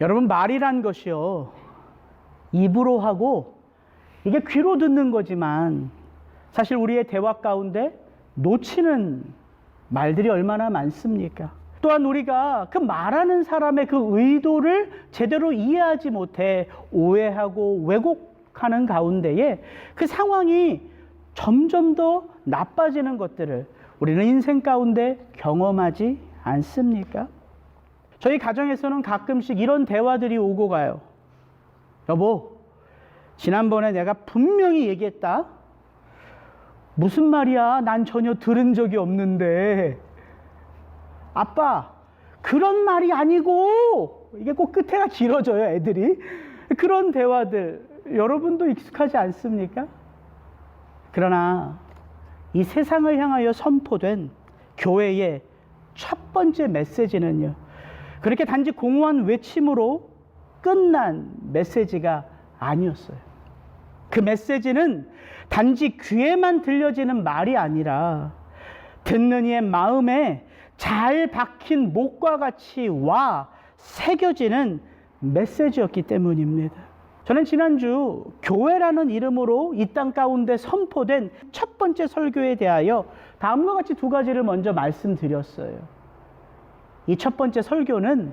여러분, 말이란 것이요, 입으로 하고 이게 귀로 듣는 거지만 사실 우리의 대화 가운데 놓치는 말들이 얼마나 많습니까? 또한 우리가 그 말하는 사람의 그 의도를 제대로 이해하지 못해 오해하고 왜곡하는 가운데에 그 상황이 점점 더 나빠지는 것들을 우리는 인생 가운데 경험하지 않습니까? 저희 가정에서는 가끔씩 이런 대화들이 오고 가요. 여보, 지난번에 내가 분명히 얘기했다. 무슨 말이야? 난 전혀 들은 적이 없는데. 아빠, 그런 말이 아니고. 이게 꼭 끝에가 길어져요, 애들이. 그런 대화들 여러분도 익숙하지 않습니까? 그러나 이 세상을 향하여 선포된 교회의 첫 번째 메시지는요, 그렇게 단지 공허한 외침으로 끝난 메시지가 아니었어요. 그 메시지는 단지 귀에만 들려지는 말이 아니라 듣는 이의 마음에 잘 박힌 못과 같이 와 새겨지는 메시지였기 때문입니다. 저는 지난주 교회라는 이름으로 이 땅 가운데 선포된 첫 번째 설교에 대하여 다음과 같이 두 가지를 먼저 말씀드렸어요. 이 첫 번째 설교는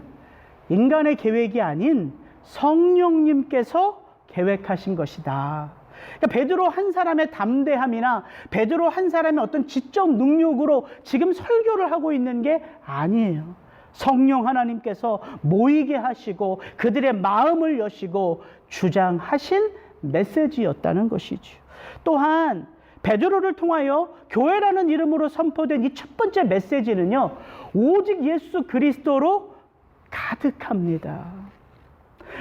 인간의 계획이 아닌 성령님께서 계획하신 것이다. 그러니까 베드로 한 사람의 담대함이나 베드로 한 사람의 어떤 지적 능력으로 지금 설교를 하고 있는 게 아니에요. 성령 하나님께서 모이게 하시고 그들의 마음을 여시고 주장하신 메시지였다는 것이죠. 또한 베드로를 통하여 교회라는 이름으로 선포된 이 첫 번째 메시지는요, 오직 예수 그리스도로 가득합니다.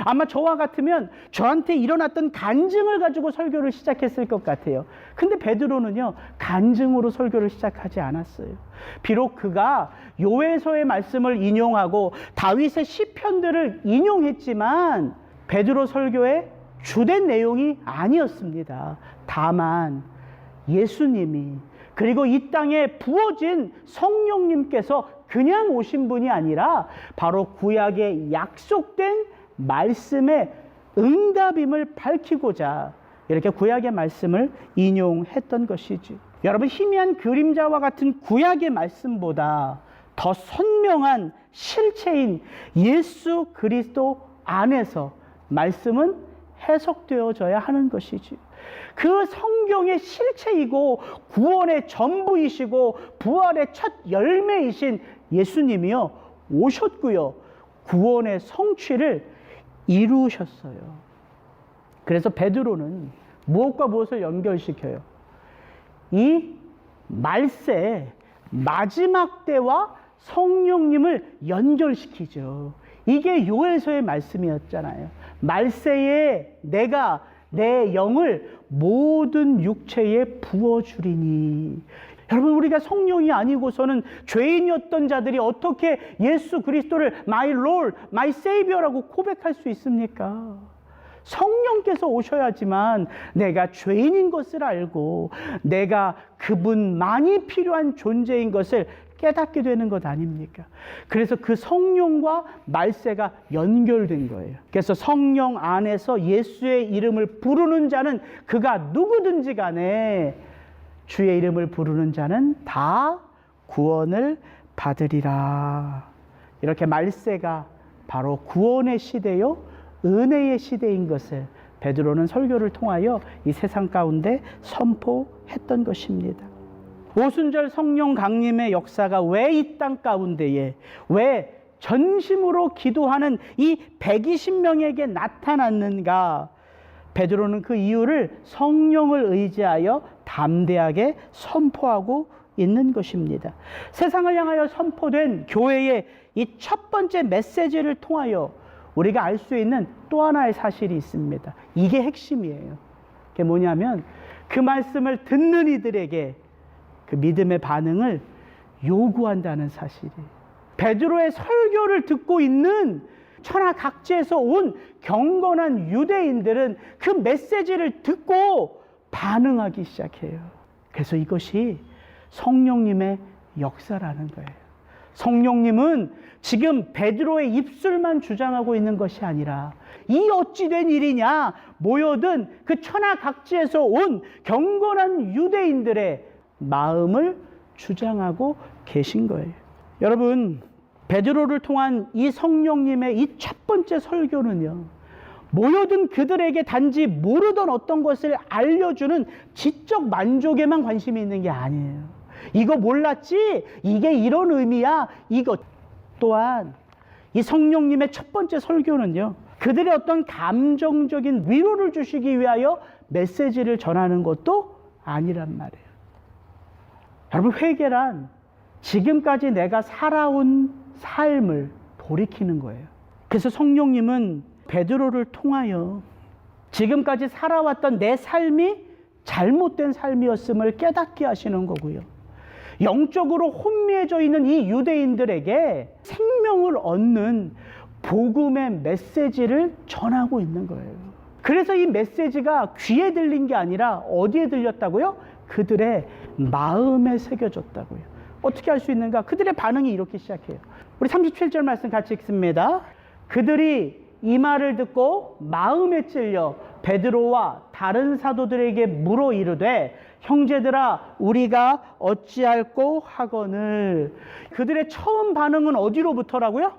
아마 저와 같으면 저한테 일어났던 간증을 가지고 설교를 시작했을 것 같아요. 근데 베드로는요, 간증으로 설교를 시작하지 않았어요. 비록 그가 요에서의 말씀을 인용하고 다윗의 시편들을 인용했지만 베드로 설교의 주된 내용이 아니었습니다. 다만 예수님이, 그리고 이 땅에 부어진 성령님께서 그냥 오신 분이 아니라 바로 구약에 약속된 말씀의 응답임을 밝히고자 이렇게 구약의 말씀을 인용했던 것이지. 여러분, 희미한 그림자와 같은 구약의 말씀보다 더 선명한 실체인 예수 그리스도 안에서 말씀은 해석되어져야 하는 것이지. 그 성경의 실체이고 구원의 전부이시고 부활의 첫 열매이신 예수님이요, 오셨고요, 구원의 성취를 이루셨어요. 그래서 베드로는 무엇과 무엇을 연결시켜요? 이 말세 마지막 때와 성령님을 연결시키죠. 이게 요엘서의 말씀이었잖아요. 말세에 내가 내 영을 모든 육체에 부어주리니. 여러분, 우리가 성령이 아니고서는 죄인이었던 자들이 어떻게 예수 그리스도를 My Lord, My Savior라고 고백할 수 있습니까? 성령께서 오셔야지만 내가 죄인인 것을 알고 내가 그분만이 필요한 존재인 것을 깨닫게 되는 것 아닙니까? 그래서 그 성령과 말세가 연결된 거예요. 그래서 성령 안에서 예수의 이름을 부르는 자는 그가 누구든지 간에 주의 이름을 부르는 자는 다 구원을 받으리라. 이렇게 말세가 바로 구원의 시대요, 은혜의 시대인 것을 베드로는 설교를 통하여 이 세상 가운데 선포했던 것입니다. 오순절 성령 강림의 역사가 왜 이 땅 가운데에, 왜 전심으로 기도하는 이 120명에게 나타났는가? 베드로는 그 이유를 성령을 의지하여 담대하게 선포하고 있는 것입니다. 세상을 향하여 선포된 교회의 이 첫 번째 메시지를 통하여 우리가 알 수 있는 또 하나의 사실이 있습니다. 이게 핵심이에요. 그게 뭐냐면 그 말씀을 듣는 이들에게 그 믿음의 반응을 요구한다는 사실이에요. 베드로의 설교를 듣고 있는 천하 각지에서 온 경건한 유대인들은 그 메시지를 듣고 반응하기 시작해요. 그래서 이것이 성령님의 역사라는 거예요. 성령님은 지금 베드로의 입술만 주장하고 있는 것이 아니라 이 어찌 된 일이냐 모여든 그 천하각지에서 온 경건한 유대인들의 마음을 주장하고 계신 거예요. 여러분, 베드로를 통한 이 성령님의 이 첫 번째 설교는요, 모여든 그들에게 단지 모르던 어떤 것을 알려주는 지적 만족에만 관심이 있는 게 아니에요. 이거 몰랐지? 이게 이런 의미야? 이것 또한 이 성령님의 첫 번째 설교는요, 그들의 어떤 감정적인 위로를 주시기 위하여 메시지를 전하는 것도 아니란 말이에요. 여러분, 회개란 지금까지 내가 살아온 삶을 돌이키는 거예요. 그래서 성령님은 베드로를 통하여 지금까지 살아왔던 내 삶이 잘못된 삶이었음을 깨닫게 하시는 거고요. 영적으로 혼미해져 있는 이 유대인들에게 생명을 얻는 복음의 메시지를 전하고 있는 거예요. 그래서 이 메시지가 귀에 들린 게 아니라 어디에 들렸다고요? 그들의 마음에 새겨졌다고요. 어떻게 할 수 있는가? 그들의 반응이 이렇게 시작해요. 우리 37절 말씀 같이 읽습니다. 그들이 이 말을 듣고 마음에 찔려 베드로와 다른 사도들에게 물어 이르되 형제들아 우리가 어찌할꼬 하거늘. 그들의 처음 반응은 어디로부터라고요?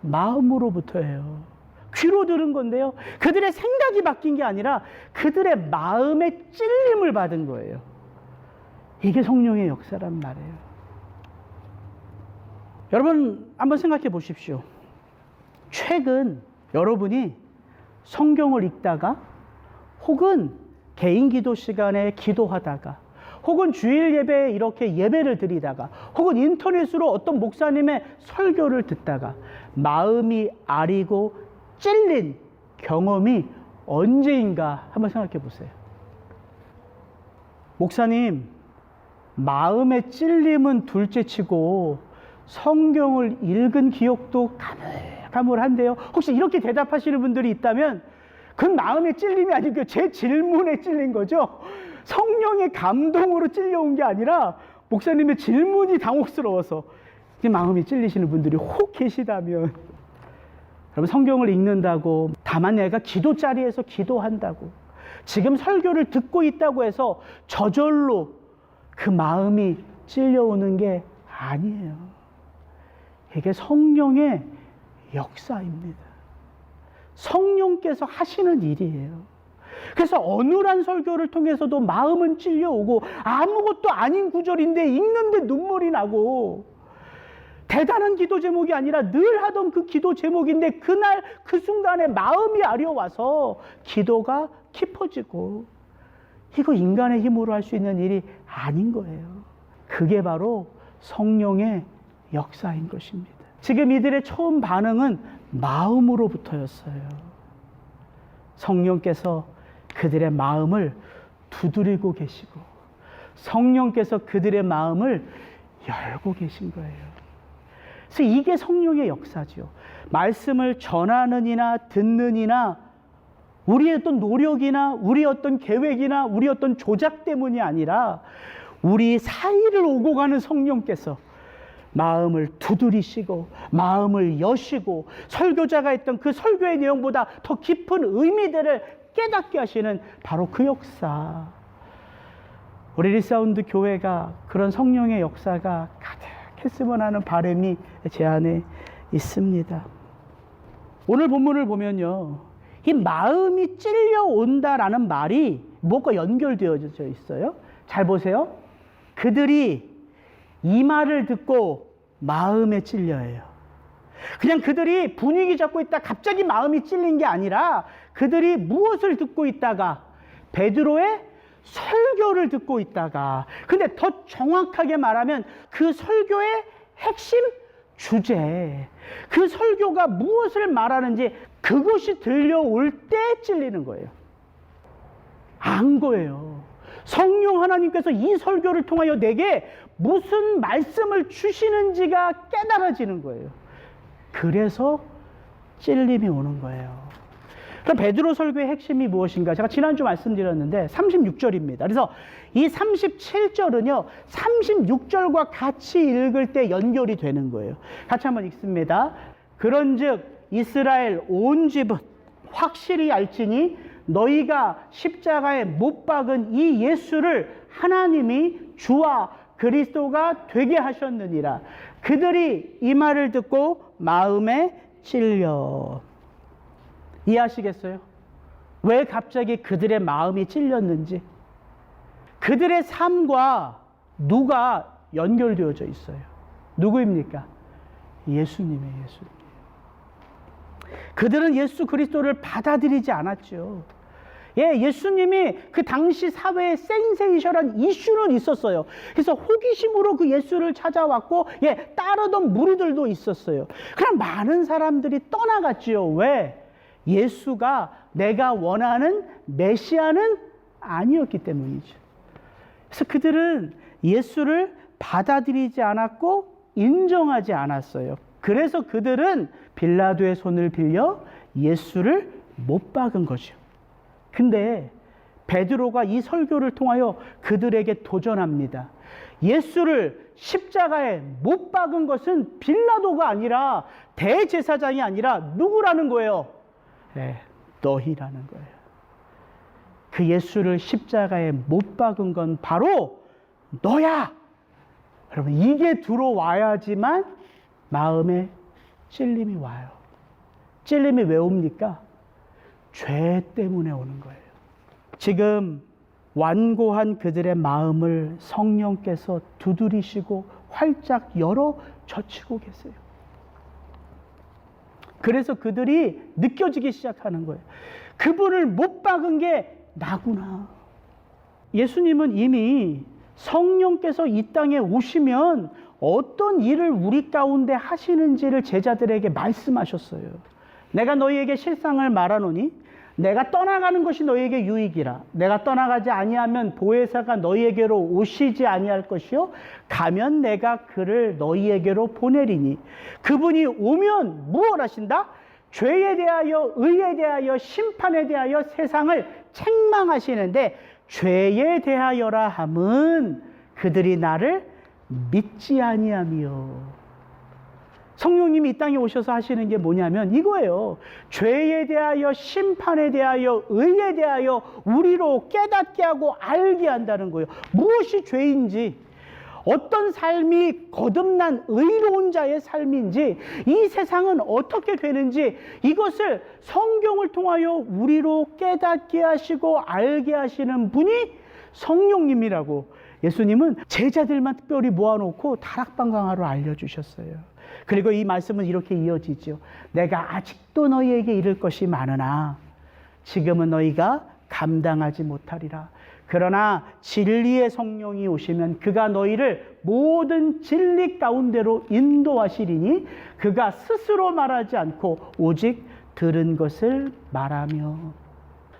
마음으로부터예요. 귀로 들은 건데요, 그들의 생각이 바뀐 게 아니라 그들의 마음의 찔림을 받은 거예요. 이게 성령의 역사란 말이에요. 여러분 한번 생각해 보십시오. 최근 여러분이 성경을 읽다가 혹은 개인 기도 시간에 기도하다가 혹은 주일 예배에 이렇게 예배를 드리다가 혹은 인터넷으로 어떤 목사님의 설교를 듣다가 마음이 아리고 찔린 경험이 언제인가 한번 생각해 보세요. 목사님, 마음의 찔림은 둘째치고 성경을 읽은 기억도 가물가물한데요. 혹시 이렇게 대답하시는 분들이 있다면 그건 마음의 찔림이 아니고 제 질문에 찔린 거죠. 성령의 감동으로 찔려온 게 아니라 목사님의 질문이 당혹스러워서 마음이 찔리시는 분들이 혹 계시다면, 여러분 성경을 읽는다고 다만 내가 기도 자리에서 기도한다고 지금 설교를 듣고 있다고 해서 저절로 그 마음이 찔려오는 게 아니에요. 이게 성령의 역사입니다. 성령께서 하시는 일이에요. 그래서 어눌한 설교를 통해서도 마음은 찔려오고 아무것도 아닌 구절인데 읽는데 눈물이 나고 대단한 기도 제목이 아니라 늘 하던 그 기도 제목인데 그날 그 순간에 마음이 아려와서 기도가 깊어지고, 이거 인간의 힘으로 할 수 있는 일이 아닌 거예요. 그게 바로 성령의 역사인 것입니다. 지금 이들의 처음 반응은 마음으로부터였어요. 성령께서 그들의 마음을 두드리고 계시고 성령께서 그들의 마음을 열고 계신 거예요. 그래서 이게 성령의 역사죠. 말씀을 전하는 이나 듣는 이나 우리의 어떤 노력이나 우리의 어떤 계획이나 우리의 어떤 조작 때문이 아니라 우리 사이를 오고 가는 성령께서 마음을 두드리시고 마음을 여시고 설교자가 했던 그 설교의 내용보다 더 깊은 의미들을 깨닫게 하시는 바로 그 역사. 우리 리사운드 교회가 그런 성령의 역사가 가득했으면 하는 바람이 제 안에 있습니다. 오늘 본문을 보면요, 이 마음이 찔려온다라는 말이 무엇과 연결되어져 있어요? 잘 보세요. 그들이 이 말을 듣고 마음에 찔려요. 그냥 그들이 분위기 잡고 있다 갑자기 마음이 찔린 게 아니라 그들이 무엇을 듣고 있다가 베드로의 설교를 듣고 있다가, 근데 더 정확하게 말하면 그 설교의 핵심 주제, 그 설교가 무엇을 말하는지 그것이 들려올 때 찔리는 거예요. 안 거예요. 성령 하나님께서 이 설교를 통하여 내게 무슨 말씀을 주시는지가 깨달아지는 거예요. 그래서 찔림이 오는 거예요. 그럼 베드로 설교의 핵심이 무엇인가? 제가 지난주 말씀드렸는데 36절입니다. 그래서 이 37절은요, 36절과 같이 읽을 때 연결이 되는 거예요. 같이 한번 읽습니다. 그런즉 이스라엘 온 집은 확실히 알지니 너희가 십자가에 못 박은 이 예수를 하나님이 주와 그리스도가 되게 하셨느니라. 그들이 이 말을 듣고 마음에 찔려. 이해하시겠어요? 왜 갑자기 그들의 마음이 찔렸는지. 그들의 삶과 누가 연결되어져 있어요? 누구입니까? 예수님이에요. 예수님. 그들은 예수 그리스도를 받아들이지 않았죠. 예, 예수님이 그 당시 사회에 센세이션한 이슈는 있었어요. 그래서 호기심으로 그 예수를 찾아왔고, 예, 따르던 무리들도 있었어요. 그럼 많은 사람들이 떠나갔지요. 왜? 예수가 내가 원하는 메시아는 아니었기 때문이죠. 그래서 그들은 예수를 받아들이지 않았고 인정하지 않았어요. 그래서 그들은 빌라도의 손을 빌려 예수를 못 박은 거죠. 근데 베드로가 이 설교를 통하여 그들에게 도전합니다. 예수를 십자가에 못 박은 것은 빌라도가 아니라 대제사장이 아니라 누구라는 거예요? 네, 너희라는 거예요. 그 예수를 십자가에 못 박은 건 바로 너야. 여러분, 이게 들어와야지만 마음에 찔림이 와요. 찔림이 왜 옵니까? 죄 때문에 오는 거예요. 지금 완고한 그들의 마음을 성령께서 두드리시고 활짝 열어 젖히고 계세요. 그래서 그들이 느껴지기 시작하는 거예요. 그분을 못 박은 게 나구나. 예수님은 이미 성령께서 이 땅에 오시면 어떤 일을 우리 가운데 하시는지를 제자들에게 말씀하셨어요. 내가 너희에게 실상을 말하노니 내가 떠나가는 것이 너희에게 유익이라. 내가 떠나가지 아니하면 보혜사가 너희에게로 오시지 아니할 것이요 가면 내가 그를 너희에게로 보내리니. 그분이 오면 무엇 하신다? 죄에 대하여 의에 대하여 심판에 대하여 세상을 책망하시는데, 죄에 대하여라 함은 그들이 나를 믿지 아니하며. 성령님이 이 땅에 오셔서 하시는 게 뭐냐면 이거예요. 죄에 대하여 심판에 대하여 의에 대하여 우리로 깨닫게 하고 알게 한다는 거예요. 무엇이 죄인지, 어떤 삶이 거듭난 의로운 자의 삶인지, 이 세상은 어떻게 되는지, 이것을 성경을 통하여 우리로 깨닫게 하시고 알게 하시는 분이 성령님이라고 예수님은 제자들만 특별히 모아놓고 다락방강하러 알려주셨어요. 그리고 이 말씀은 이렇게 이어지죠. 내가 아직도 너희에게 이를 것이 많으나 지금은 너희가 감당하지 못하리라. 그러나 진리의 성령이 오시면 그가 너희를 모든 진리 가운데로 인도하시리니 그가 스스로 말하지 않고 오직 들은 것을 말하며.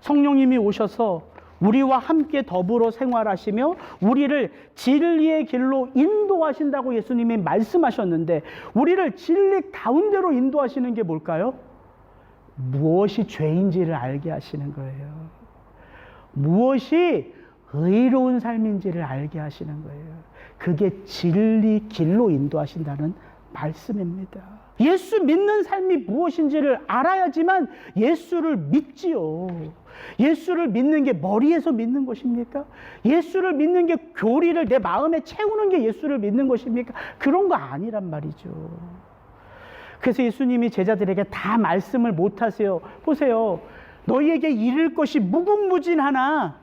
성령님이 오셔서 우리와 함께 더불어 생활하시며 우리를 진리의 길로 인도하신다고 예수님이 말씀하셨는데, 우리를 진리 가운데로 인도하시는 게 뭘까요? 무엇이 죄인지를 알게 하시는 거예요. 무엇이 의로운 삶인지를 알게 하시는 거예요. 그게 진리 길로 인도하신다는 말씀입니다. 예수 믿는 삶이 무엇인지를 알아야지만 예수를 믿지요. 예수를 믿는 게 머리에서 믿는 것입니까? 예수를 믿는 게 교리를 내 마음에 채우는 게 예수를 믿는 것입니까? 그런 거 아니란 말이죠. 그래서 예수님이 제자들에게 다 말씀을 못 하세요. 보세요. 너희에게 이를 것이 무궁무진하나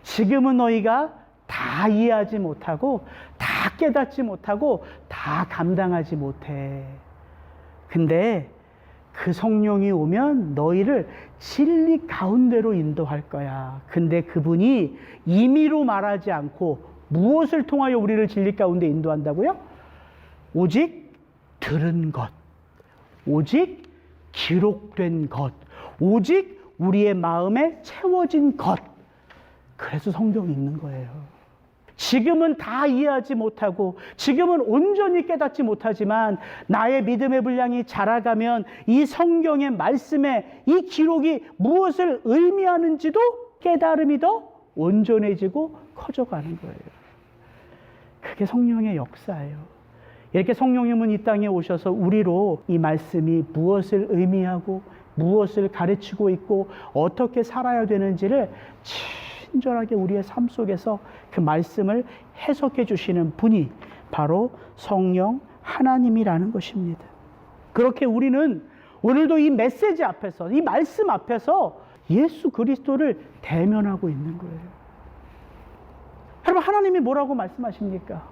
지금은 너희가 다 이해하지 못하고 다 깨닫지 못하고 다 감당하지 못해. 근데 그 성령이 오면 너희를 진리 가운데로 인도할 거야. 근데 그분이 임의로 말하지 않고 무엇을 통하여 우리를 진리 가운데 인도한다고요? 오직 들은 것, 오직 기록된 것, 오직 우리의 마음에 채워진 것. 그래서 성경이 있는 거예요. 지금은 다 이해하지 못하고 지금은 온전히 깨닫지 못하지만 나의 믿음의 분량이 자라가면 이 성경의 말씀에 이 기록이 무엇을 의미하는지도 깨달음이 더 온전해지고 커져가는 거예요. 그게 성령의 역사예요. 이렇게 성령님은 이 땅에 오셔서 우리로 이 말씀이 무엇을 의미하고 무엇을 가르치고 있고 어떻게 살아야 되는지를 친절하게 우리의 삶 속에서 그 말씀을 해석해 주시는 분이 바로 성령 하나님이라는 것입니다. 그렇게 우리는 오늘도 이 메시지 앞에서, 이 말씀 앞에서 예수 그리스도를 대면하고 있는 거예요. 여러분, 하나님이 뭐라고 말씀하십니까?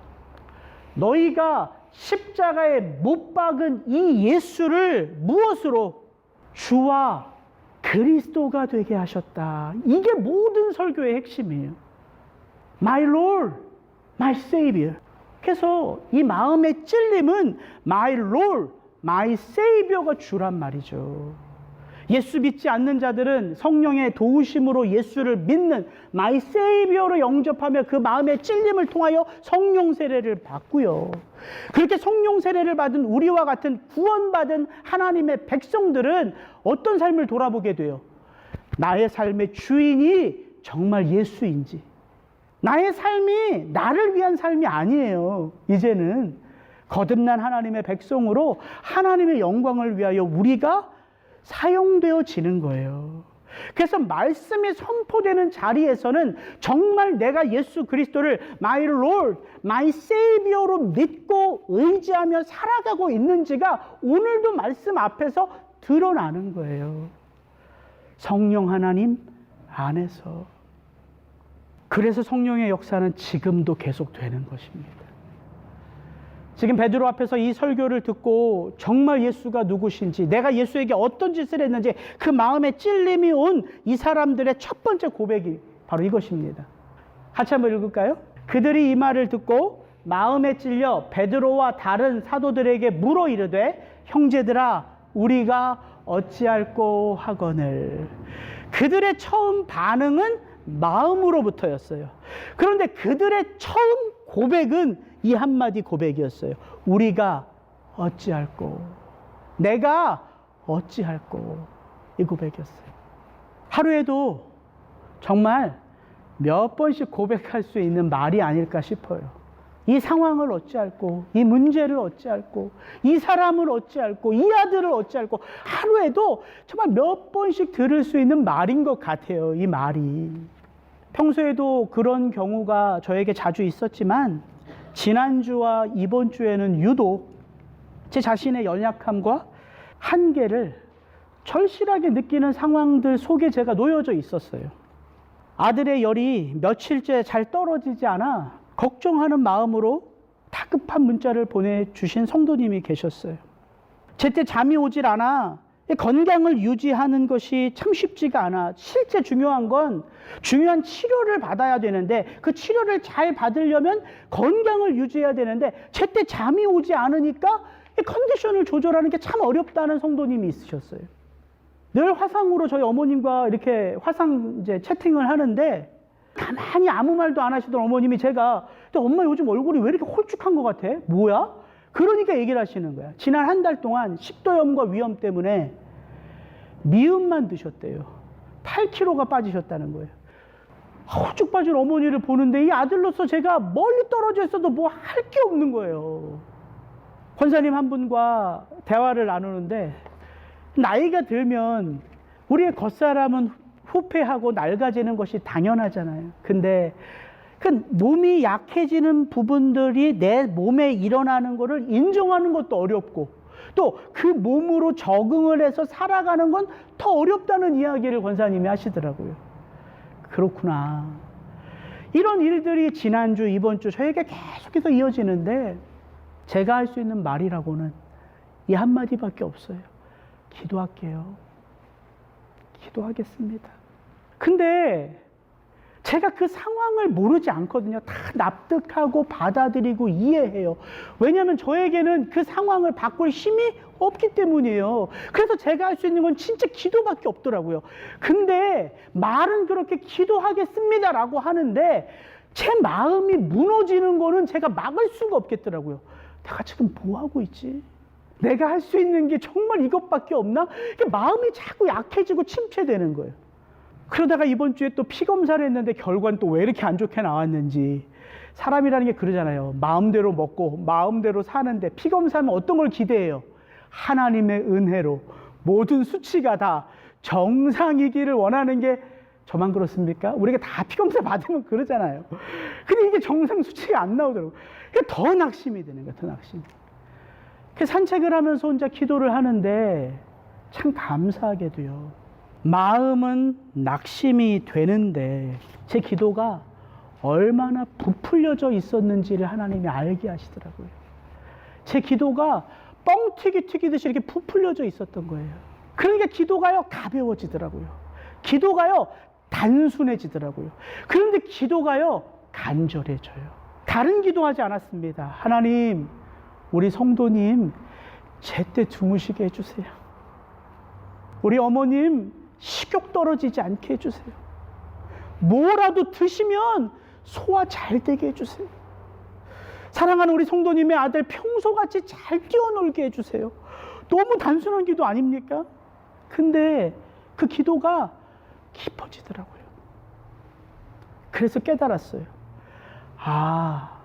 너희가 십자가에 못 박은 이 예수를 무엇으로? 주와 그리스도가 되게 하셨다. 이게 모든 설교의 핵심이에요. My Lord, My Savior. 그래서 이 마음의 찔림은 My Lord, My Savior가 주란 말이죠. 예수 믿지 않는 자들은 성령의 도우심으로 예수를 믿는 My Savior로 영접하며 그 마음의 찔림을 통하여 성령 세례를 받고요. 그렇게 성령 세례를 받은 우리와 같은 구원받은 하나님의 백성들은 어떤 삶을 돌아보게 돼요? 나의 삶의 주인이 정말 예수인지, 나의 삶이 나를 위한 삶이 아니에요. 이제는 거듭난 하나님의 백성으로 하나님의 영광을 위하여 우리가 사용되어지는 거예요. 그래서 말씀이 선포되는 자리에서는 정말 내가 예수 그리스도를 My Lord, My Savior로 믿고 의지하며 살아가고 있는지가 오늘도 말씀 앞에서 드러나는 거예요. 성령 하나님 안에서. 그래서 성령의 역사는 지금도 계속되는 것입니다. 지금 베드로 앞에서 이 설교를 듣고 정말 예수가 누구신지, 내가 예수에게 어떤 짓을 했는지 그 마음에 찔림이 온 이 사람들의 첫 번째 고백이 바로 이것입니다. 같이 한번 읽을까요? 그들이 이 말을 듣고 마음에 찔려 베드로와 다른 사도들에게 물어 이르되 형제들아 우리가 어찌할꼬 하거늘. 그들의 처음 반응은 마음으로부터였어요. 그런데 그들의 처음 고백은 이 한마디 고백이었어요. 우리가 어찌할꼬. 내가 어찌할꼬. 이 고백이었어요. 하루에도 정말 몇 번씩 고백할 수 있는 말이 아닐까 싶어요. 이 상황을 어찌할꼬, 이 문제를 어찌할꼬, 이 사람을 어찌할꼬, 이 아들을 어찌할꼬. 하루에도 정말 몇 번씩 들을 수 있는 말인 것 같아요. 이 말이. 평소에도 그런 경우가 저에게 자주 있었지만 지난주와 이번 주에는 유독 제 자신의 연약함과 한계를 절실하게 느끼는 상황들 속에 제가 놓여져 있었어요. 아들의 열이 며칠째 잘 떨어지지 않아 걱정하는 마음으로 다급한 문자를 보내주신 성도님이 계셨어요. 제때 잠이 오질 않아 건강을 유지하는 것이 참 쉽지가 않아. 실제 중요한 건 중요한 치료를 받아야 되는데 그 치료를 잘 받으려면 건강을 유지해야 되는데 제때 잠이 오지 않으니까 컨디션을 조절하는 게 참 어렵다는 성도님이 있으셨어요. 늘 화상으로 저희 어머님과 이렇게 화상 이제 채팅을 하는데 가만히 아무 말도 안 하시던 어머님이 제가 엄마 요즘 얼굴이 왜 이렇게 홀쭉한 것 같아? 뭐야? 그러니까 얘기를 하시는 거야. 지난 한 달 동안 식도염과 위염 때문에 미음만 드셨대요. 8kg가 빠지셨다는 거예요. 홀쭉 빠진 어머니를 보는데 이 아들로서 제가 멀리 떨어져 있어도 뭐 할 게 없는 거예요. 권사님 한 분과 대화를 나누는데 나이가 들면 우리의 겉사람은 후패하고 낡아지는 것이 당연하잖아요. 근데 그 몸이 약해지는 부분들이 내 몸에 일어나는 것을 인정하는 것도 어렵고 또 그 몸으로 적응을 해서 살아가는 건 더 어렵다는 이야기를 권사님이 하시더라고요. 그렇구나. 이런 일들이 지난주, 이번 주 저에게 계속해서 이어지는데 제가 할 수 있는 말이라고는 이 한마디밖에 없어요. 기도할게요. 기도하겠습니다. 근데 제가 그 상황을 모르지 않거든요. 다 납득하고 받아들이고 이해해요. 왜냐하면 저에게는 그 상황을 바꿀 힘이 없기 때문이에요. 그래서 제가 할 수 있는 건 진짜 기도밖에 없더라고요. 근데 말은 그렇게 기도하겠습니다라고 하는데 제 마음이 무너지는 거는 제가 막을 수가 없겠더라고요. 내가 지금 뭐 하고 있지? 내가 할 수 있는 게 정말 이것밖에 없나? 마음이 자꾸 약해지고 침체되는 거예요. 그러다가 이번 주에 또 피 검사를 했는데 결과는 또 왜 이렇게 안 좋게 나왔는지. 사람이라는 게 그러잖아요. 마음대로 먹고 마음대로 사는데 피 검사하면 어떤 걸 기대해요? 하나님의 은혜로 모든 수치가 다 정상이기를 원하는 게 저만 그렇습니까? 우리가 다 피 검사 받으면 그러잖아요. 근데 이게 정상 수치가 안 나오더라고요. 그러니까 더 낙심이 되는 거예요. 더 낙심. 산책을 하면서 혼자 기도를 하는데 참 감사하게도요. 마음은 낙심이 되는데 제 기도가 얼마나 부풀려져 있었는지를 하나님이 알게 하시더라고요. 제 기도가 뻥튀기 튀기듯이 이렇게 부풀려져 있었던 거예요. 그러니까 기도가요 가벼워지더라고요. 기도가요 단순해지더라고요. 그런데 기도가요 간절해져요. 다른 기도하지 않았습니다. 하나님, 우리 성도님 제때 주무시게 해주세요. 우리 어머님 식욕 떨어지지 않게 해주세요. 뭐라도 드시면 소화 잘 되게 해주세요. 사랑하는 우리 성도님의 아들 평소같이 잘 뛰어놀게 해주세요. 너무 단순한 기도 아닙니까? 근데 그 기도가 깊어지더라고요. 그래서 깨달았어요. 아,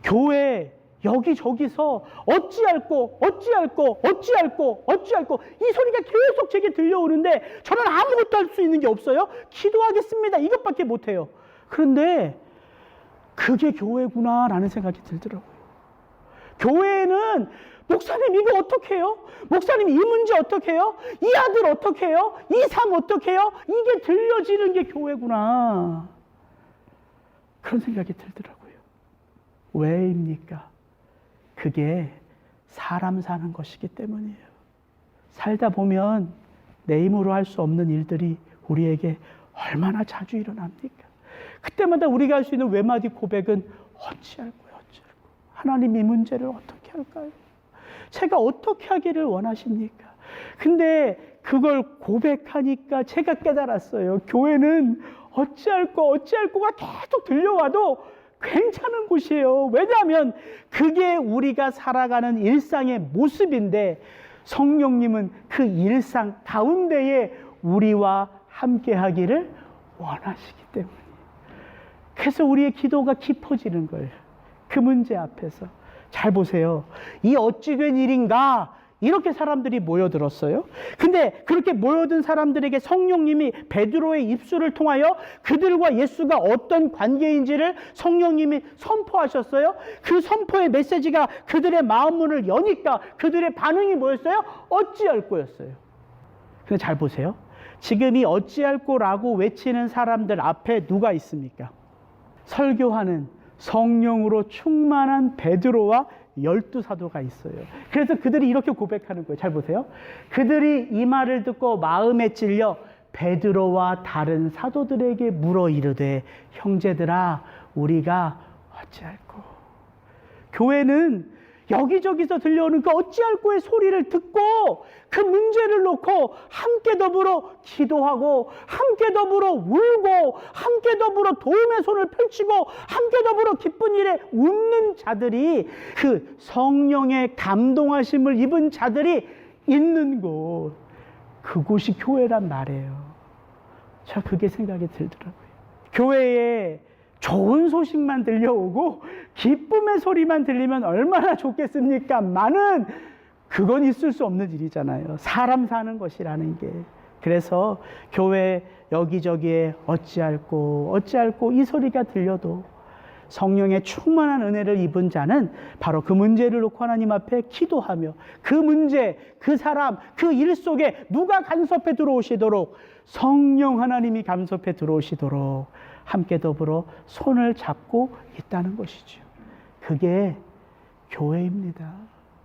교회 여기저기서 어찌할꼬 이 소리가 계속 제게 들려오는데 저는 아무것도 할 수 있는 게 없어요. 기도하겠습니다. 이것밖에 못해요. 그런데 그게 교회구나라는 생각이 들더라고요. 교회에는 목사님 이거 어떻게 해요? 목사님 이 문제 어떻게 해요? 이 아들 어떻게 해요? 이 삶 어떻게 해요? 이게 들려지는 게 교회구나. 그런 생각이 들더라고요. 왜입니까? 그게 사람 사는 것이기 때문이에요. 살다 보면 내 힘으로 할 수 없는 일들이 우리에게 얼마나 자주 일어납니까? 그때마다 우리가 할 수 있는 외마디 고백은 어찌할까요? 하나님 이 문제를 어떻게 할까요? 제가 어떻게 하기를 원하십니까? 근데 그걸 고백하니까 제가 깨달았어요. 교회는 어찌할꼬가 계속 들려와도 괜찮은 곳이에요. 왜냐하면 그게 우리가 살아가는 일상의 모습인데 성령님은 그 일상 가운데에 우리와 함께 하기를 원하시기 때문이에요. 그래서 우리의 기도가 깊어지는 거예요. 그 문제 앞에서. 잘 보세요. 이 어찌 된 일인가? 이렇게 사람들이 모여들었어요. 근데 그렇게 모여든 사람들에게 성령님이 베드로의 입술을 통하여 그들과 예수가 어떤 관계인지를 성령님이 선포하셨어요. 그 선포의 메시지가 그들의 마음문을 여니까 그들의 반응이 뭐였어요? 어찌할 거였어요. 근데 잘 보세요. 지금 이 어찌할 거라고 외치는 사람들 앞에 누가 있습니까? 설교하는 성령으로 충만한 베드로와 12사도가 있어요. 그래서 그들이 이렇게 고백하는 거예요. 잘 보세요. 그들이 이 말을 듣고 마음에 찔려 베드로와 다른 사도들에게 물어 이르되 형제들아 우리가 어찌할꼬. 교회는 여기저기서 들려오는 그 어찌할꼬의 소리를 듣고 그 문제를 놓고 함께 더불어 기도하고 함께 더불어 울고 함께 더불어 도움의 손을 펼치고 함께 더불어 기쁜 일에 웃는 자들이 그 성령의 감동하심을 입은 자들이 있는 곳, 그곳이 교회란 말이에요. 저 그게 생각이 들더라고요. 교회에 좋은 소식만 들려오고 기쁨의 소리만 들리면 얼마나 좋겠습니까? 많은 그건 있을 수 없는 일이잖아요. 사람 사는 것이라는 게. 그래서 교회 여기저기에 어찌할꼬 이 소리가 들려도 성령의 충만한 은혜를 입은 자는 바로 그 문제를 놓고 하나님 앞에 기도하며 그 문제, 그 사람, 그 일 속에 누가 간섭해 들어오시도록 성령 하나님이 간섭해 들어오시도록 함께 더불어 손을 잡고 있다는 것이죠. 그게 교회입니다.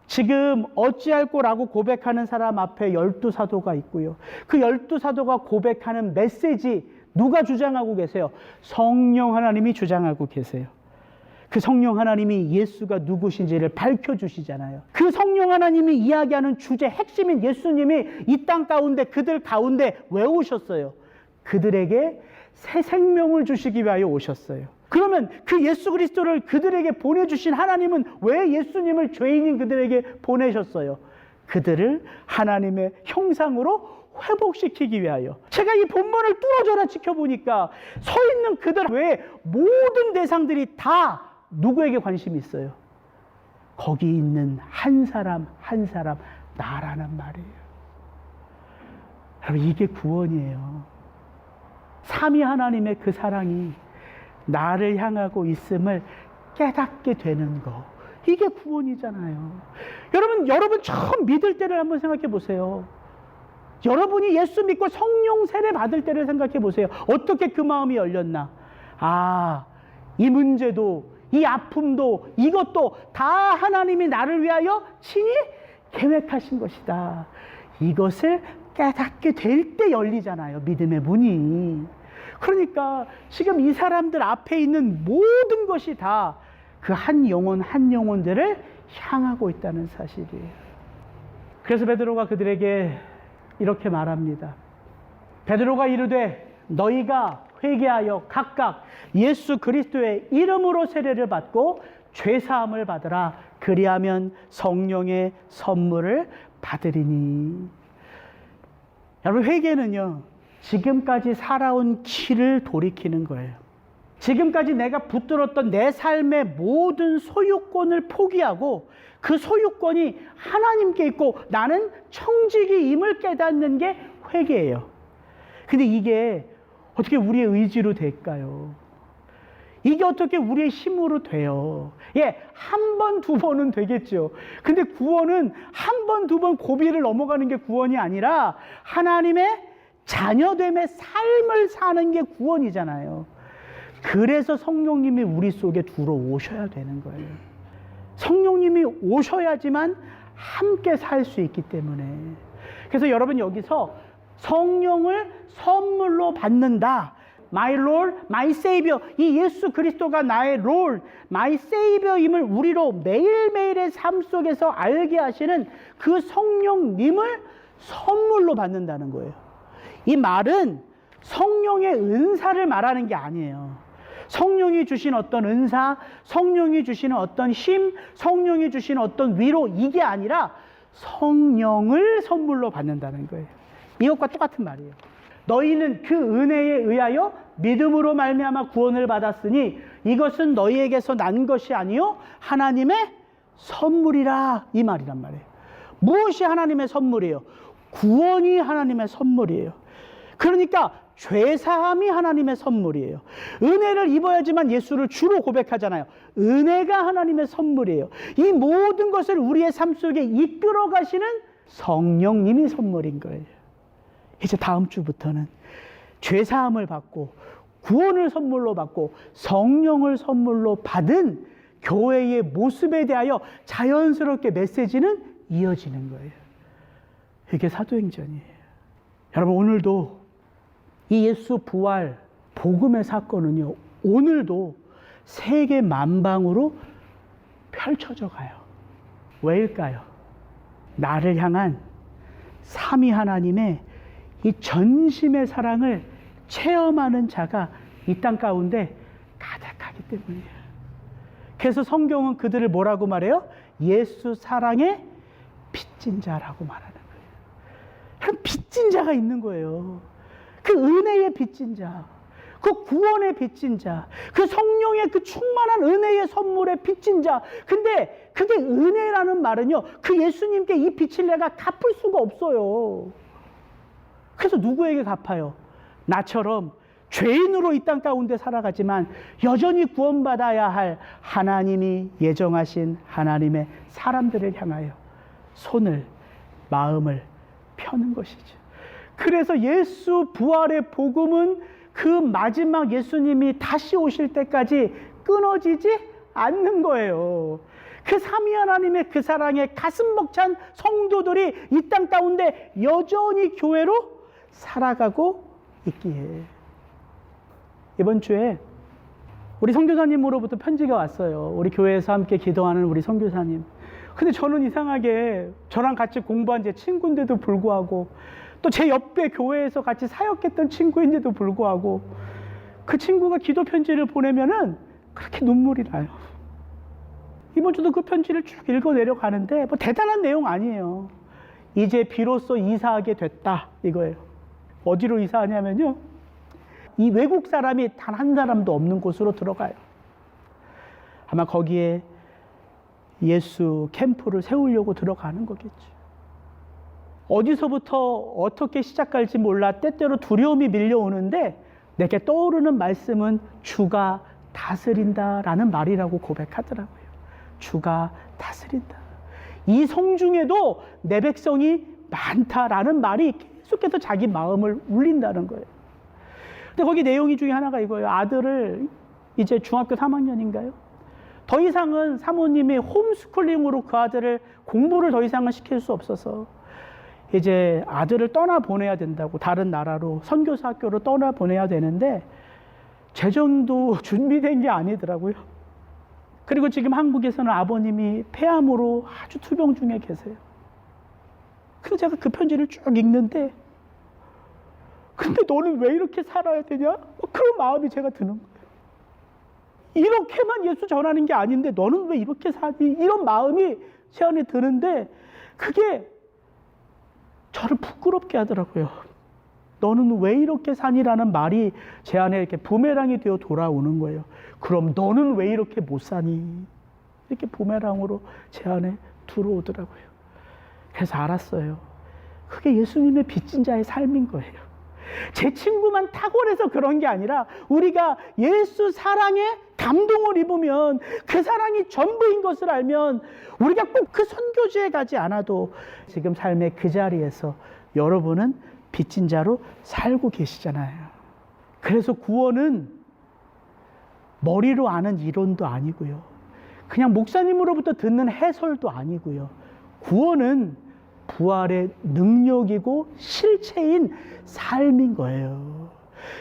지금 어찌할꼬라고 고백하는 사람 앞에 12사도가 있고요. 그 12사도가 고백하는 메시지 누가 주장하고 계세요? 성령 하나님이 주장하고 계세요. 그 성령 하나님이 예수가 누구신지를 밝혀주시잖아요. 그 성령 하나님이 이야기하는 주제 핵심인 예수님이 이 땅 가운데 그들 가운데 왜 오셨어요? 그들에게 새 생명을 주시기 위하여 오셨어요. 그러면 그 예수 그리스도를 그들에게 보내주신 하나님은 왜 예수님을 죄인인 그들에게 보내셨어요? 그들을 하나님의 형상으로 회복시키기 위하여. 제가 이 본문을 뚫어져라 지켜보니까 서 있는 그들 외에 모든 대상들이 다 누구에게 관심이 있어요? 거기 있는 한 사람 한 사람, 나라는 말이에요. 여러분, 이게 구원이에요. 삼위 하나님의 그 사랑이 나를 향하고 있음을 깨닫게 되는 거, 이게 구원이잖아요. 여러분 처음 믿을 때를 한번 생각해 보세요. 여러분이 예수 믿고 성령 세례 받을 때를 생각해 보세요. 어떻게 그 마음이 열렸나? 아, 이 문제도, 이 아픔도, 이것도 다 하나님이 나를 위하여 친히 계획하신 것이다. 이것을 깨닫게 될 때 열리잖아요, 믿음의 문이. 그러니까 지금 이 사람들 앞에 있는 모든 것이 다 그 한 영혼 한 영혼들을 향하고 있다는 사실이에요. 그래서 베드로가 그들에게 이렇게 말합니다. 베드로가 이르되 너희가 회개하여 각각 예수 그리스도의 이름으로 세례를 받고 죄사함을 받으라. 그리하면 성령의 선물을 받으리니. 여러분, 회개는요, 지금까지 살아온 길을 돌이키는 거예요. 지금까지 내가 붙들었던 내 삶의 모든 소유권을 포기하고 그 소유권이 하나님께 있고 나는 청지기임을 깨닫는 게 회개예요. 근데 이게 어떻게 우리의 의지로 될까요? 이게 어떻게 우리의 힘으로 돼요? 예, 한 번, 두 번은 되겠죠. 근데 구원은 한 번, 두 번 고비를 넘어가는 게 구원이 아니라 하나님의 자녀됨의 삶을 사는 게 구원이잖아요. 그래서 성령님이 우리 속에 들어오셔야 되는 거예요. 성령님이 오셔야지만 함께 살 수 있기 때문에. 그래서 여러분, 여기서 성령을 선물로 받는다. My Lord, My Savior. 이 예수 그리스도가 나의 Lord, My Savior임을 우리로 매일매일의 삶 속에서 알게 하시는 그 성령님을 선물로 받는다는 거예요. 이 말은 성령의 은사를 말하는 게 아니에요. 성령이 주신 어떤 은사, 성령이 주시는 어떤 힘, 성령이 주시는 어떤 위로, 이게 아니라 성령을 선물로 받는다는 거예요. 이것과 똑같은 말이에요. 너희는 그 은혜에 의하여 믿음으로 말미암아 구원을 받았으니 이것은 너희에게서 난 것이 아니요 하나님의 선물이라, 이 말이란 말이에요. 무엇이 하나님의 선물이에요? 구원이 하나님의 선물이에요. 그러니까 죄사함이 하나님의 선물이에요. 은혜를 입어야지만 예수를 주로 고백하잖아요. 은혜가 하나님의 선물이에요. 이 모든 것을 우리의 삶 속에 이끌어 가시는 성령님이 선물인 거예요. 이제 다음 주부터는 죄사함을 받고 구원을 선물로 받고 성령을 선물로 받은 교회의 모습에 대하여 자연스럽게 메시지는 이어지는 거예요. 이게 사도행전이에요. 여러분, 오늘도 이 예수 부활 복음의 사건은요, 오늘도 세계 만방으로 펼쳐져 가요. 왜일까요? 나를 향한 삼위 하나님의 이 전심의 사랑을 체험하는 자가 이 땅 가운데 가득하기 때문이에요. 그래서 성경은 그들을 뭐라고 말해요? 예수 사랑의 빚진 자라고 말하는 거예요. 빚진 자가 있는 거예요. 그 은혜의 빚진 자, 그 구원의 빚진 자, 그 성령의 그 충만한 은혜의 선물의 빚진 자. 근데 그게 은혜라는 말은요, 그 예수님께 이 빚을 내가 갚을 수가 없어요. 그래서 누구에게 갚아요? 나처럼 죄인으로 이 땅 가운데 살아가지만 여전히 구원받아야 할 하나님이 예정하신 하나님의 사람들을 향하여 손을, 마음을 펴는 것이죠. 그래서 예수 부활의 복음은 그 마지막 예수님이 다시 오실 때까지 끊어지지 않는 거예요. 그 삼위 하나님의 그 사랑에 가슴 벅찬 성도들이 이 땅 가운데 여전히 교회로 살아가고 있기에. 이번 주에 우리 선교사님으로부터 편지가 왔어요. 우리 교회에서 함께 기도하는 우리 선교사님. 근데 저는 이상하게 저랑 같이 공부한 제 친구인데도 불구하고 또 제 옆에 교회에서 같이 사역했던 친구인데도 불구하고 그 친구가 기도 편지를 보내면은 그렇게 눈물이 나요. 이번 주도 그 편지를 쭉 읽어 내려가는데 뭐 대단한 내용 아니에요. 이제 비로소 이사하게 됐다 이거예요. 어디로 이사하냐면요, 이 외국 사람이 단 한 사람도 없는 곳으로 들어가요. 아마 거기에 예수 캠프를 세우려고 들어가는 거겠죠. 어디서부터 어떻게 시작할지 몰라 때때로 두려움이 밀려오는데 내게 떠오르는 말씀은 주가 다스린다라는 말이라고 고백하더라고요. 주가 다스린다. 이 성중에도 내 백성이 많다라는 말이 계속해서 자기 마음을 울린다는 거예요. 근데 거기 내용이 중에 하나가 이거예요. 아들을 이제 중학교 3학년인가요? 더 이상은 사모님이 홈스쿨링으로 그 아들을 공부를 더 이상은 시킬 수 없어서 이제 아들을 떠나보내야 된다고, 다른 나라로 선교사 학교로 떠나보내야 되는데 재정도 준비된 게 아니더라고요. 그리고 지금 한국에서는 아버님이 폐암으로 아주 투병 중에 계세요. 그래서 제가 그 편지를 쭉 읽는데 근데 너는 왜 이렇게 살아야 되냐? 그런 마음이 제가 드는 거예요. 이렇게만 예수 전하는 게 아닌데 너는 왜 이렇게 사니? 이런 마음이 제 안에 드는데 그게 저를 부끄럽게 하더라고요. 너는 왜 이렇게 사니라는 말이 제 안에 이렇게 부메랑이 되어 돌아오는 거예요. 그럼 너는 왜 이렇게 못 사니? 이렇게 부메랑으로 제 안에 들어오더라고요. 그래서 알았어요. 그게 예수님의 빚진 자의 삶인 거예요. 제 친구만 탁월해서 그런 게 아니라 우리가 예수 사랑에 감동을 입으면, 그 사랑이 전부인 것을 알면 우리가 꼭 그 선교지에 가지 않아도 지금 삶의 그 자리에서 여러분은 빚진 자로 살고 계시잖아요. 그래서 구원은 머리로 아는 이론도 아니고요, 그냥 목사님으로부터 듣는 해설도 아니고요, 구원은 부활의 능력이고 실체인 삶인 거예요.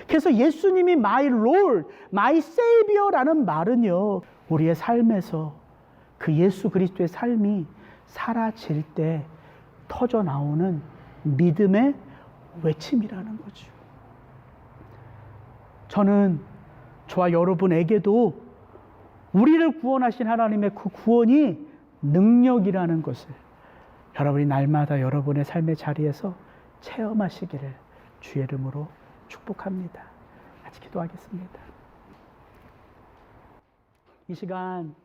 그래서 예수님이 My Lord, My Savior라는 말은요, 우리의 삶에서 그 예수 그리스도의 삶이 사라질 때 터져 나오는 믿음의 외침이라는 거죠. 저는 저와 여러분에게도 우리를 구원하신 하나님의 그 구원이 능력이라는 것을 여러분이 날마다 여러분의 삶의 자리에서 체험하시기를 주의 이름으로 축복합니다. 같이 기도하겠습니다. 이 시간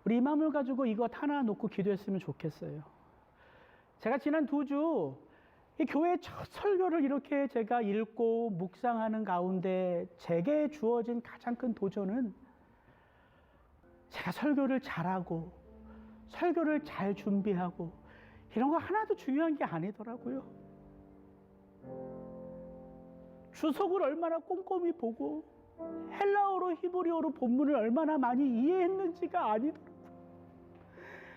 우리 이 마음을 가지고 이것 하나 놓고 기도했으면 좋겠어요. 제가 지난 2주 이 교회 첫 설교를 이렇게 제가 읽고 묵상하는 가운데 제게 주어진 가장 큰 도전은 제가 설교를 잘하고 설교를 잘 준비하고 이런 거 하나도 중요한 게 아니더라고요. 주석을 얼마나 꼼꼼히 보고 헬라어로 히브리어로 본문을 얼마나 많이 이해했는지가 아니더라고요.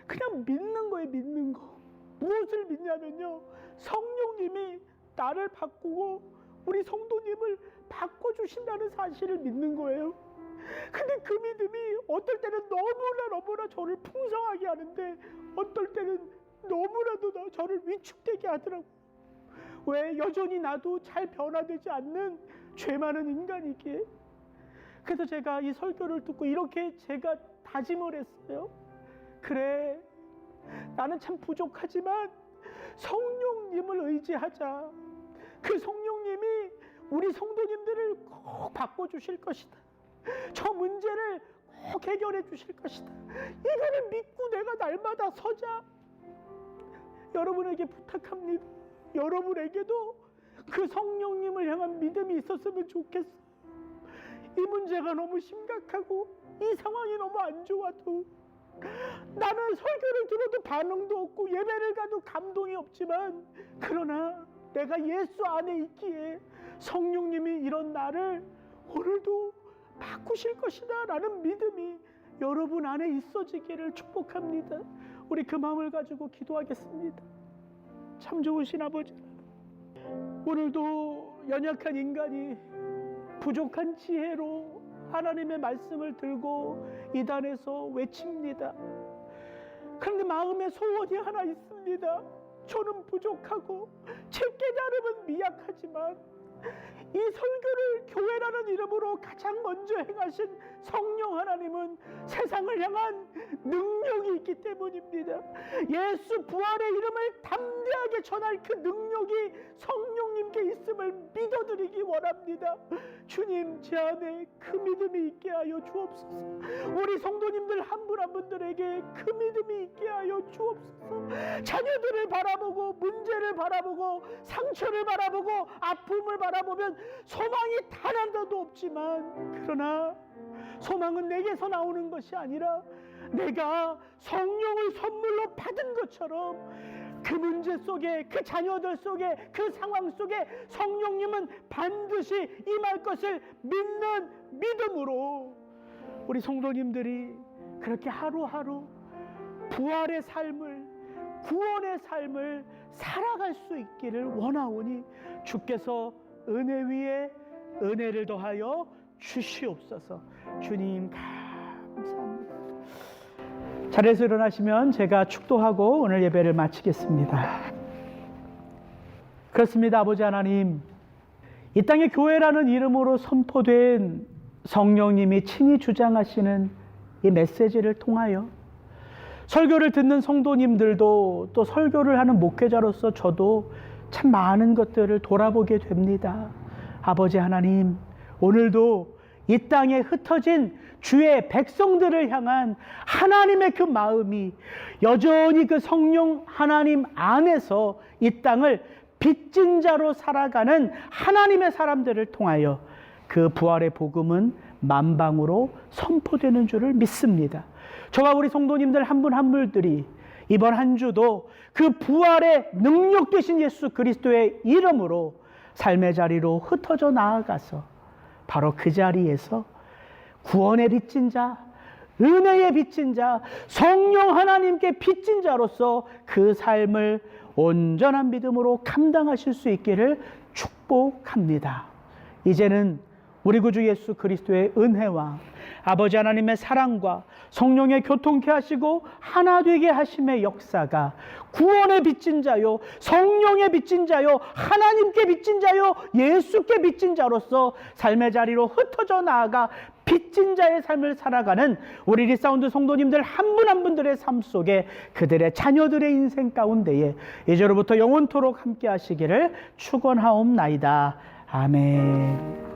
그냥 믿는 거예요, 믿는 거. 무엇을 믿냐면요, 성령님이 나를 바꾸고 우리 성도님을 바꿔주신다는 사실을 믿는 거예요. 근데 그 믿음이 어떨 때는 너무나 저를 풍성하게 하는데 어떨 때는 너무나도 저를 위축되게 하더라고요. 왜? 여전히 나도 잘 변화되지 않는 죄 많은 인간이기에. 그래서 제가 이 설교를 듣고 이렇게 제가 다짐을 했어요. 그래, 나는 참 부족하지만 성령님을 의지하자. 그 성령님이 우리 성도님들을 꼭 바꿔주실 것이다. 저 문제를 꼭 해결해 주실 것이다. 이거를 믿고 내가 날마다 서자. 여러분에게 부탁합니다. 여러분에게도 그 성령님을 향한 믿음이 있었으면 좋겠어요. 이 문제가 너무 심각하고 이 상황이 너무 안 좋아도, 나는 설교를 들어도 반응도 없고 예배를 가도 감동이 없지만, 그러나 내가 예수 안에 있기에 성령님이 이런 나를 오늘도 바꾸실 것이다 라는 믿음이 여러분 안에 있어지기를 축복합니다. 우리 그 마음을 가지고 기도하겠습니다. 참 좋으신 아버지, 오늘도 연약한 인간이 부족한 지혜로 하나님의 말씀을 들고 이 단에서 외칩니다. 그런데 마음에 소원이 하나 있습니다. 저는 부족하고 제 깨달음은 미약하지만 이 설교를 교회라는 이름으로 가장 먼저 행하신 성령 하나님은 세상을 향한 능력이 있기 때문입니다. 예수 부활의 이름을 담대하게 전할 그 능력이 성령님께 있음을 믿어드리기 원합니다. 주님, 제 안에 그 믿음이 있게 하여 주옵소서. 우리 성도님들 한 분 한 분들에게 그 믿음이 있게 하여 주옵소서. 자녀들을 바라보고 문제를 바라보고 상처를 바라보고 아픔을 바라보면 소망이 단 하나도 없지만, 그러나 소망은 내게서 나오는 것이 아니라 내가 성령을 선물로 받은 것처럼 그 문제 속에, 그 자녀들 속에, 그 상황 속에 성령님은 반드시 임할 것을 믿는 믿음으로 우리 성도님들이 그렇게 하루하루 부활의 삶을, 구원의 삶을 살아갈 수 있기를 원하오니 주께서 은혜 위에 은혜를 더하여 주시옵소서. 주님 감사합니다. 자리에서 일어나시면 제가 축도하고 오늘 예배를 마치겠습니다. 그렇습니다. 아버지 하나님, 이 땅의 교회라는 이름으로 선포된 성령님이 친히 주장하시는 이 메시지를 통하여 설교를 듣는 성도님들도, 또 설교를 하는 목회자로서 저도 참 많은 것들을 돌아보게 됩니다. 아버지 하나님, 오늘도 이 땅에 흩어진 주의 백성들을 향한 하나님의 그 마음이 여전히 그 성령 하나님 안에서 이 땅을 빚진 자로 살아가는 하나님의 사람들을 통하여 그 부활의 복음은 만방으로 선포되는 줄을 믿습니다. 저와 우리 성도님들 한 분 한 분들이 이번 한 주도 그 부활의 능력 되신 예수 그리스도의 이름으로 삶의 자리로 흩어져 나아가서 바로 그 자리에서 구원의 빚진 자, 은혜의 빚진 자, 성령 하나님께 빚진 자로서 그 삶을 온전한 믿음으로 감당하실 수 있기를 축복합니다. 이제는 우리 구주 예수 그리스도의 은혜와 아버지 하나님의 사랑과 성령의 교통케 하시고 하나 되게 하심의 역사가 구원의 빚진 자요, 성령의 빚진 자요, 하나님께 빚진 자요, 예수께 빚진 자로서 삶의 자리로 흩어져 나아가 빚진 자의 삶을 살아가는 우리 리사운드 성도님들 한 분 한 분들의 삶 속에 그들의 자녀들의 인생 가운데에 이제로부터 영원토록 함께 하시기를 축원하옵나이다. 아멘.